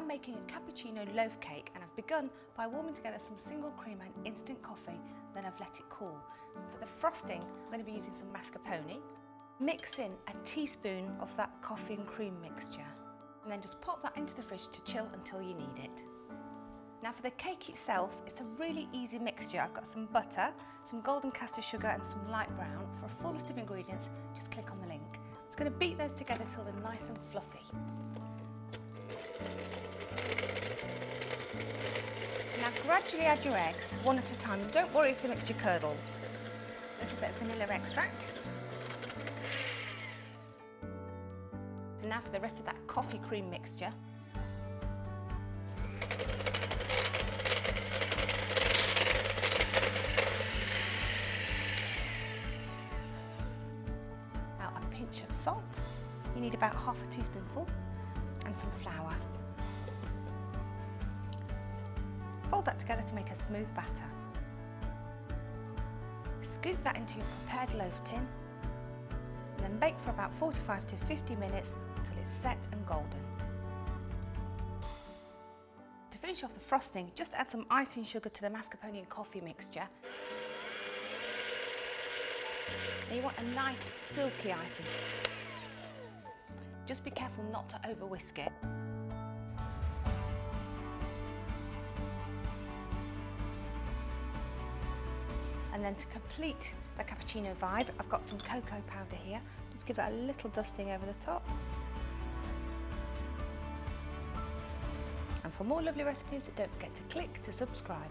making a cappuccino loaf cake, and I've begun by warming together some single cream and instant coffee, then I've let it cool. For the frosting, I'm going to be using some mascarpone. Mix in a teaspoon of that coffee and cream mixture, and then just pop that into the fridge to chill until you need it. Now for the cake itself, it's a really easy mixture. I've got some butter, some golden caster sugar and some light brown. For a full list of ingredients, just click on the link. I'm just going to beat those together till they're nice and fluffy. Now gradually add your eggs, one at a time. Don't worry if the mixture curdles. A little bit of vanilla extract. And now for the rest of that coffee cream mixture. Now a pinch of salt. You need about half a teaspoonful, and some flour. Fold that together to make a smooth batter. Scoop that into your prepared loaf tin, and then bake for about 45 to 50 minutes until it's set and golden. To finish off the frosting, just add some icing sugar to the mascarpone and coffee mixture. Now you want a nice silky icing. Just be careful not to over whisk it. And then to complete the cappuccino vibe, I've got some cocoa powder here. Just give it a little dusting over the top. And for more lovely recipes, don't forget to click to subscribe.